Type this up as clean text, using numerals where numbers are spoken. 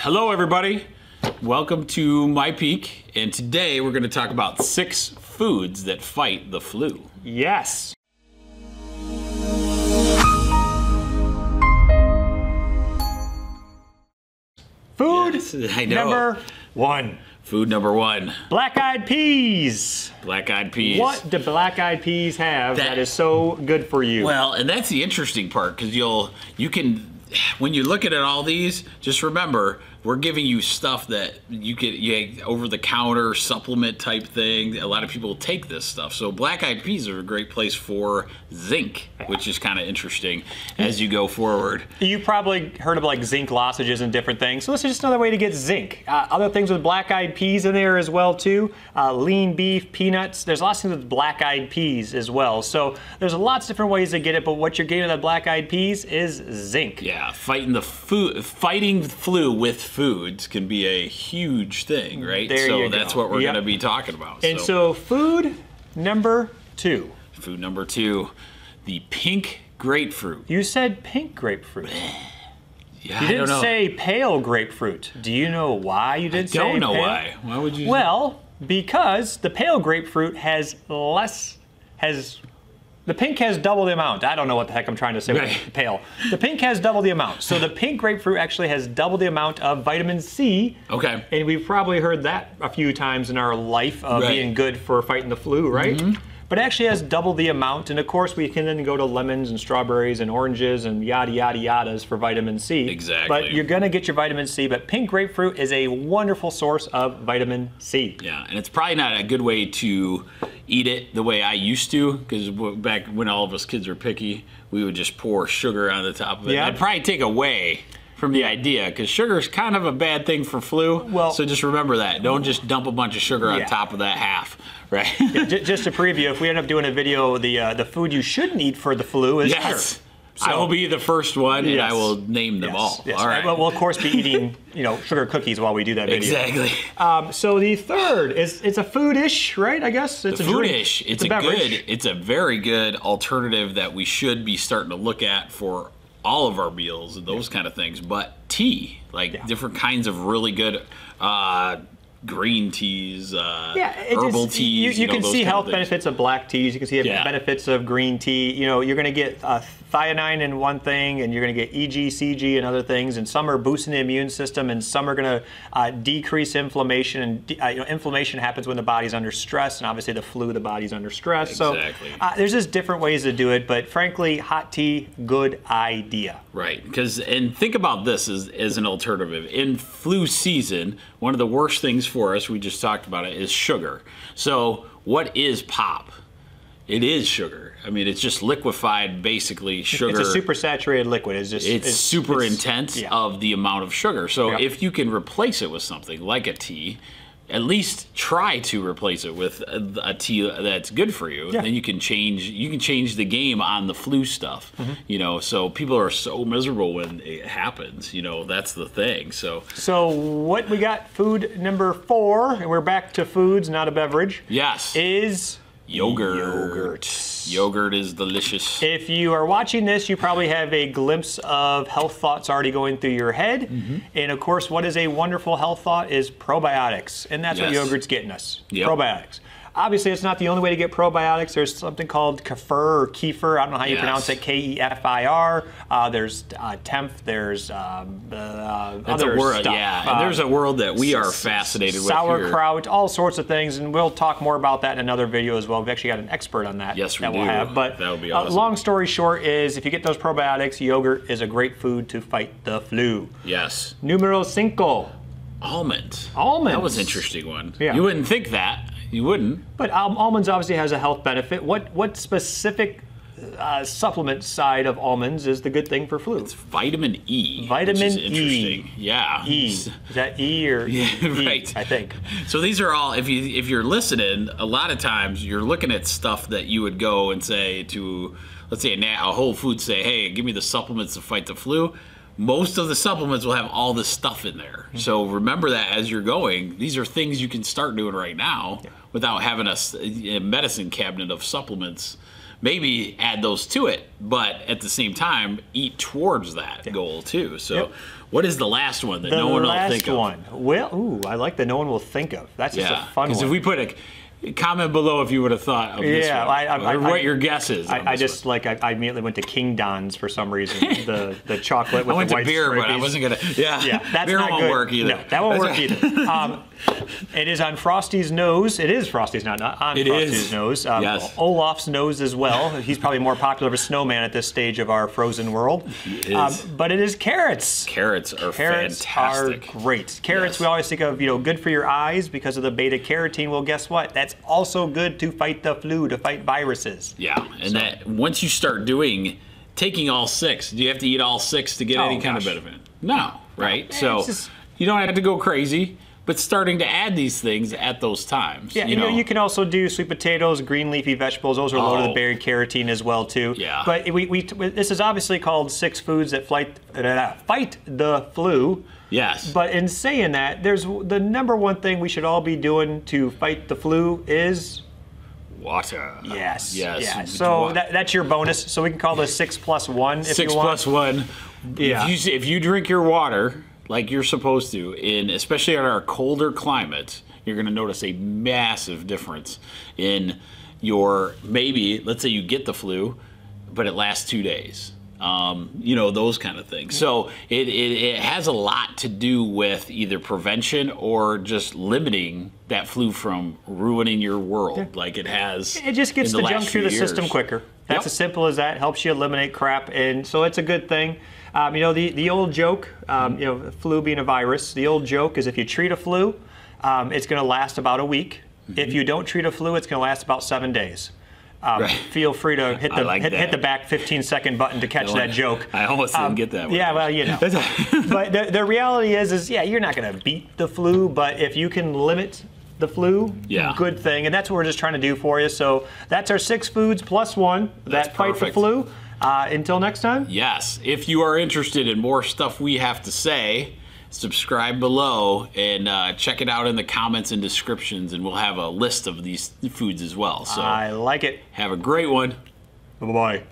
Hello everybody, welcome to My Peak, and today we're going to talk about 6 foods that fight the flu. Yes. Food Yes, I know. number 1. Food number 1. Black-eyed peas. Black-eyed peas. What do black-eyed peas have that is so good for you? Well, and that's the interesting part, because you can, when you look at all these, just remember, we're giving you stuff that you get over-the-counter supplement type thing. A lot of people take this stuff. So black-eyed peas are a great place for zinc, which is kind of interesting as you go forward. You probably heard of like zinc lozenges and different things. So this is just another way to get zinc. Other things with black-eyed peas in there as well too. Lean beef, peanuts. There's lots of things with black-eyed peas as well. So there's lots of different ways to get it, but what you're getting with that black-eyed peas is zinc. Yeah, fighting flu with foods can be a huge thing, right? So that's what we're going to be talking about. And so food number 2. Food number 2, the pink grapefruit. You said pink grapefruit. Yeah, You didn't say pale grapefruit. Do you know why you didn't say pale? I don't know why. Why would you? Well, because the pale grapefruit the pink has double the amount. I don't know what the heck I'm trying to say with pale. The pink has double the amount. So the pink grapefruit actually has double the amount of vitamin C. Okay. And we've probably heard that a few times in our life of being good for fighting the flu, right? Mm-hmm. But it actually has double the amount. And of course, we can then go to lemons and strawberries and oranges and yada, yada, yadas for vitamin C. Exactly. But you're going to get your vitamin C. But pink grapefruit is a wonderful source of vitamin C. Yeah, and it's probably not a good way to eat it the way I used to, because back when all of us kids were picky, we would just pour sugar on the top of it. Yeah. I'd probably take away from the idea, because sugar is kind of a bad thing for flu. Well, so just remember that. Don't just dump a bunch of sugar on top of that half, right? Just to preview, if we end up doing a video, the food you shouldn't eat for the flu is sugar. So, I will be the first one, and I will name them all. Yes. All right. We'll of course be eating, sugar cookies while we do that video. Exactly. So the third it's a food-ish, right? I guess it's a food-ish. It's a beverage. It's a very good alternative that we should be starting to look at for all of our meals and those kind of things. But tea, different kinds of really good green teas, herbal teas. You can see health benefits of black teas. You can see benefits of green tea. You're going to get thionine in one thing, and you're going to get EG, CG, and other things. And some are boosting the immune system, and some are going to decrease inflammation. And inflammation happens when the body's under stress, and obviously the flu, the body's under stress. Exactly. So there's just different ways to do it. But frankly, hot tea, good idea. Right. And think about this as an alternative. In flu season, one of the worst things for us, we just talked about it, is sugar. So what is pop? It is sugar. I mean, it's just liquefied, basically, sugar. It's a super saturated liquid. It's super intense of the amount of sugar. So if you can replace it with something like a tea, at least try to replace it with a tea that's good for you. Then you can change the game on the flu stuff. Mm-hmm. So people are so miserable when it happens. That's the thing. So what we got? Food number 4, and we're back to foods, not a beverage. Yes. Is yogurt. Yogurt is delicious. If you are watching this, you probably have a glimpse of health thoughts already going through your head. Mm-hmm. And of course, what is a wonderful health thought is probiotics. And that's what yogurt's getting us. Yep. Probiotics. Obviously, it's not the only way to get probiotics. There's something called kefir. I don't know how you pronounce it. Kefir. There's Temph. There's other world, stuff. And there's a world that we are fascinated with. Sauerkraut, all sorts of things, and we'll talk more about that in another video as well. We've actually got an expert on that. Yes, we do. We'll have. But that would be awesome. Long story short is, if you get those probiotics, yogurt is a great food to fight the flu. Yes. Numero 5. Almonds. Almonds. That was an interesting one. Yeah. You wouldn't think that. You wouldn't. But almonds obviously has a health benefit. What specific supplement side of almonds is the good thing for flu? It's vitamin E. Vitamin which is interesting. E. Yeah. E. Is that E or E? Right. I think. So these are all, if you're listening, a lot of times you're looking at stuff that you would go and say to, let's say a Whole Foods, say, hey, give me the supplements to fight the flu. Most of the supplements will have all this stuff in there. Mm-hmm. So remember that as you're going. These are things you can start doing right now without having a medicine cabinet of supplements maybe add those to it, but at the same time, eat towards that goal too. So what is the last one that no one will think of? The last one. Well, ooh, I like the no one will think of. That's just a fun one. Because if we put comment below if you would have thought of this one, or what your guess is. I immediately went to King Don's for some reason. The chocolate with I went the white to beer, stripies. but I wasn't gonna. Yeah, that's beer not won't good. work either. No, that won't work either. It is on Frosty's nose. It is Frosty's, not on Frosty's nose. Yes. Olaf's nose as well. He's probably more popular of a snowman at this stage of our frozen world. He is. But it is carrots. Carrots are Carrots fantastic. are great. Carrots, we always think of, good for your eyes because of the beta carotene. Well, guess what? That's also good to fight the flu, to fight viruses. Yeah, and that once you start taking all 6, do you have to eat all 6 to get any kind of benefit? No, right? So you don't have to go crazy, but starting to add these things at those times. Yeah, you can also do sweet potatoes, green leafy vegetables. Those are loaded with berry carotene as well too. Yeah. But this is obviously called 6 foods that fight the flu. Yes. But in saying that, there's the number one thing we should all be doing to fight the flu is water. Yes. Yes. Yeah. So that's your bonus. So we can call this 6 plus 1 if you want. 6 plus 1. Yeah. If you drink your water like you're supposed to, especially in our colder climate, you're going to notice a massive difference in let's say you get the flu, but it lasts 2 days. Those kind of things. So it has a lot to do with either prevention or just limiting that flu from ruining your world like it has. It just gets the junk through the system quicker. That's as simple as that. Helps you eliminate crap, and so it's a good thing. The old joke, flu being a virus, the old joke is if you treat a flu, it's going to last about a week. If you don't treat a flu, it's going to last about 7 days. Feel free to hit the back 15-second button to catch that joke. I almost didn't get that one. Yeah, well, but the reality is you're not going to beat the flu, but if you can limit the flu, good thing. And that's what we're just trying to do for you. So that's our 6 foods plus 1 that fight the flu. Until next time. Yes. If you are interested in more stuff we have to say, subscribe below and check it out in the comments and descriptions, and we'll have a list of these foods as well. So I like it. Have a great one. Bye-bye.